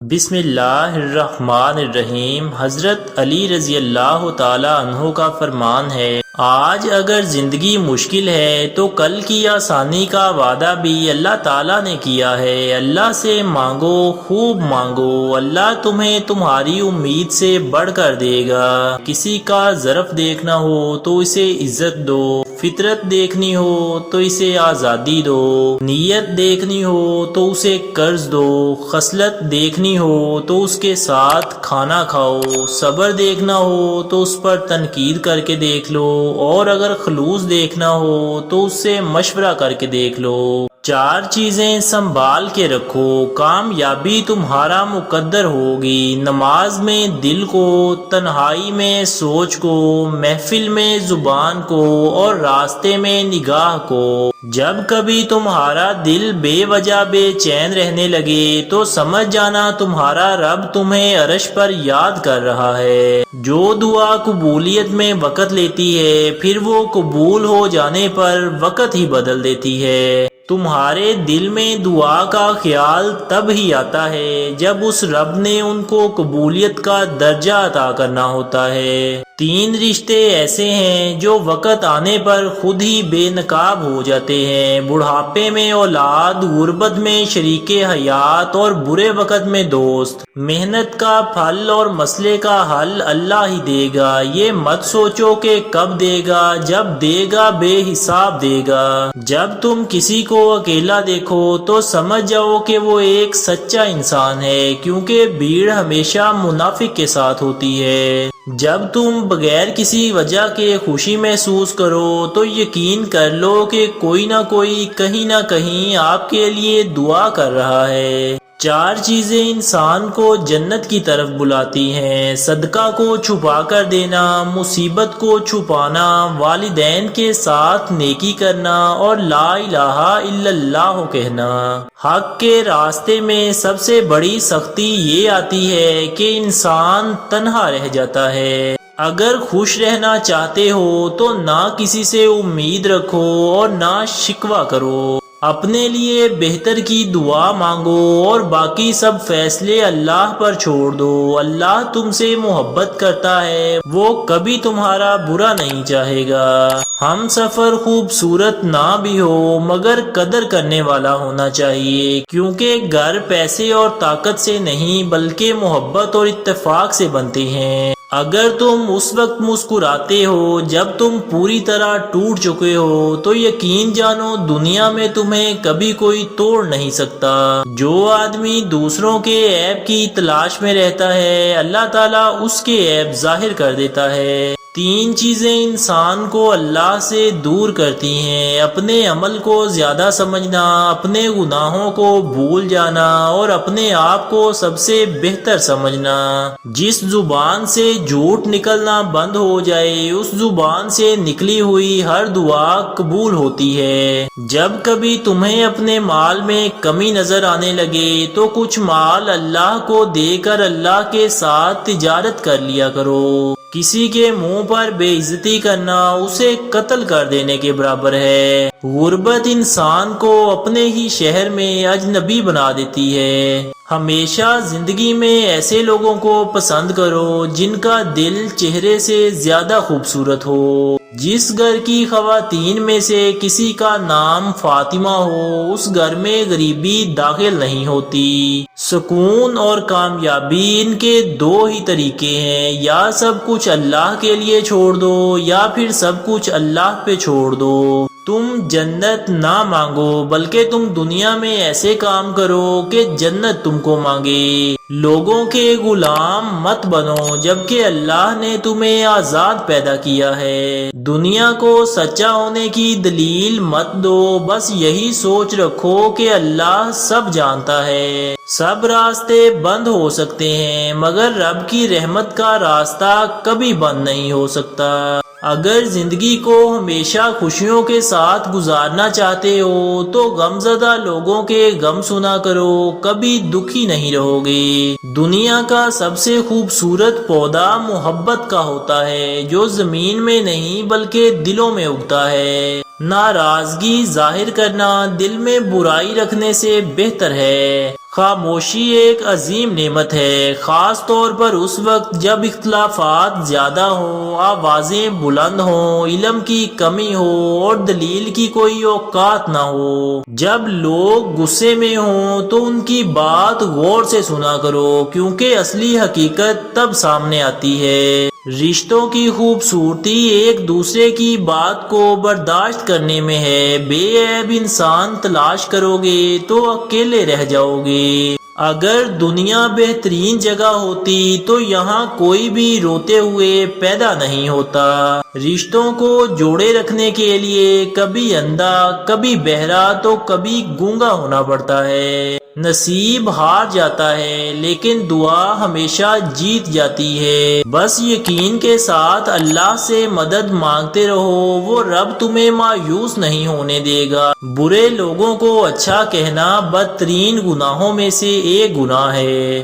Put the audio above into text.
بسم اللہ الرحمن الرحیم۔ حضرت علی رضی اللہ تعالی عنہ کا فرمان ہے، آج اگر زندگی مشکل ہے تو کل کی آسانی کا وعدہ بھی اللہ تعالیٰ نے کیا ہے۔ اللہ سے مانگو، خوب مانگو، اللہ تمہیں تمہاری امید سے بڑھ کر دے گا۔ کسی کا ظرف دیکھنا ہو تو اسے عزت دو، فطرت دیکھنی ہو تو اسے آزادی دو، نیت دیکھنی ہو تو اسے قرض دو، خصلت دیکھنی ہو تو اس کے ساتھ کھانا کھاؤ، صبر دیکھنا ہو تو اس پر تنقید کر کے دیکھ لو، اور اگر خلوص دیکھنا ہو تو اس سے مشورہ کر کے دیکھ لو۔ چار چیزیں سنبھال کے رکھو، کامیابی تمہارا مقدر ہوگی۔ نماز میں دل کو، تنہائی میں سوچ کو، محفل میں زبان کو، اور راستے میں نگاہ کو۔ جب کبھی تمہارا دل بے وجہ بے چین رہنے لگے تو سمجھ جانا تمہارا رب تمہیں عرش پر یاد کر رہا ہے۔ جو دعا قبولیت میں وقت لیتی ہے پھر وہ قبول ہو جانے پر وقت ہی بدل دیتی ہے۔ تمہارے دل میں دعا کا خیال تب ہی آتا ہے جب اس رب نے ان کو قبولیت کا درجہ عطا کرنا ہوتا ہے۔ تین رشتے ایسے ہیں جو وقت آنے پر خود ہی بے نقاب ہو جاتے ہیں، بڑھاپے میں اولاد، غربت میں شریک حیات، اور برے وقت میں دوست۔ محنت کا پھل اور مسئلے کا حل اللہ ہی دے گا، یہ مت سوچو کہ کب دے گا، جب دے گا بے حساب دے گا۔ جب تم کسی کو اکیلا دیکھو تو سمجھ جاؤ کہ وہ ایک سچا انسان ہے، کیونکہ بھیڑ ہمیشہ منافق کے ساتھ ہوتی ہے۔ جب تم بغیر کسی وجہ کے خوشی محسوس کرو تو یقین کر لو کہ کوئی نہ کوئی کہیں نہ کہیں آپ کے لیے دعا کر رہا ہے۔ چار چیزیں انسان کو جنت کی طرف بلاتی ہیں، صدقہ کو چھپا کر دینا، مصیبت کو چھپانا، والدین کے ساتھ نیکی کرنا، اور لا الہ الا اللہ کہنا۔ حق کے راستے میں سب سے بڑی سختی یہ آتی ہے کہ انسان تنہا رہ جاتا ہے۔ اگر خوش رہنا چاہتے ہو تو نہ کسی سے امید رکھو اور نہ شکوہ کرو، اپنے لیے بہتر کی دعا مانگو اور باقی سب فیصلے اللہ پر چھوڑ دو۔ اللہ تم سے محبت کرتا ہے، وہ کبھی تمہارا برا نہیں چاہے گا۔ ہم سفر خوبصورت نہ بھی ہو مگر قدر کرنے والا ہونا چاہیے، کیونکہ گھر پیسے اور طاقت سے نہیں بلکہ محبت اور اتفاق سے بنتے ہیں۔ اگر تم اس وقت مسکراتے ہو جب تم پوری طرح ٹوٹ چکے ہو تو یقین جانو دنیا میں تمہیں کبھی کوئی توڑ نہیں سکتا۔ جو آدمی دوسروں کے عیب کی تلاش میں رہتا ہے اللہ تعالیٰ اس کے عیب ظاہر کر دیتا ہے۔ تین چیزیں انسان کو اللہ سے دور کرتی ہیں، اپنے عمل کو زیادہ سمجھنا، اپنے گناہوں کو بھول جانا، اور اپنے آپ کو سب سے بہتر سمجھنا۔ جس زبان سے جھوٹ نکلنا بند ہو جائے اس زبان سے نکلی ہوئی ہر دعا قبول ہوتی ہے۔ جب کبھی تمہیں اپنے مال میں کمی نظر آنے لگے تو کچھ مال اللہ کو دے کر اللہ کے ساتھ تجارت کر لیا کرو۔ کسی کے منہ پر بے عزتی کرنا اسے قتل کر دینے کے برابر ہے۔ غربت انسان کو اپنے ہی شہر میں اجنبی بنا دیتی ہے۔ ہمیشہ زندگی میں ایسے لوگوں کو پسند کرو جن کا دل چہرے سے زیادہ خوبصورت ہو۔ جس گھر کی خواتین میں سے کسی کا نام فاطمہ ہو اس گھر میں غریبی داخل نہیں ہوتی۔ سکون اور کامیابی ان کے دو ہی طریقے ہیں، یا سب کچھ اللہ کے لیے چھوڑ دو یا پھر سب کچھ اللہ پہ چھوڑ دو۔ تم جنت نہ مانگو بلکہ تم دنیا میں ایسے کام کرو کہ جنت تم کو مانگے۔ لوگوں کے غلام مت بنو جبکہ اللہ نے تمہیں آزاد پیدا کیا ہے۔ دنیا کو سچا ہونے کی دلیل مت دو، بس یہی سوچ رکھو کہ اللہ سب جانتا ہے۔ سب راستے بند ہو سکتے ہیں مگر رب کی رحمت کا راستہ کبھی بند نہیں ہو سکتا۔ اگر زندگی کو ہمیشہ خوشیوں کے ساتھ گزارنا چاہتے ہو تو غم زدہ لوگوں کے غم سنا کرو، کبھی دکھی نہیں رہو گے۔ دنیا کا سب سے خوبصورت پودا محبت کا ہوتا ہے جو زمین میں نہیں بلکہ دلوں میں اگتا ہے۔ ناراضگی ظاہر کرنا دل میں برائی رکھنے سے بہتر ہے۔ خاموشی ایک عظیم نعمت ہے، خاص طور پر اس وقت جب اختلافات زیادہ ہوں، آوازیں بلند ہوں، علم کی کمی ہو اور دلیل کی کوئی اوقات نہ ہو۔ جب لوگ غصے میں ہوں تو ان کی بات غور سے سنا کرو، کیونکہ اصلی حقیقت تب سامنے آتی ہے۔ رشتوں کی خوبصورتی ایک دوسرے کی بات کو برداشت کرنے میں ہے۔ بے عیب انسان تلاش کرو گے تو اکیلے رہ جاؤ گے۔ اگر دنیا بہترین جگہ ہوتی تو یہاں کوئی بھی روتے ہوئے پیدا نہیں ہوتا۔ رشتوں کو جوڑے رکھنے کے لیے کبھی اندھا، کبھی بہرا تو کبھی گونگا ہونا پڑتا ہے۔ نصیب ہار جاتا ہے لیکن دعا ہمیشہ جیت جاتی ہے۔ بس یقین کے ساتھ اللہ سے مدد مانگتے رہو، وہ رب تمہیں مایوس نہیں ہونے دے گا۔ برے لوگوں کو اچھا کہنا بدترین گناہوں میں سے ایک گناہ ہے۔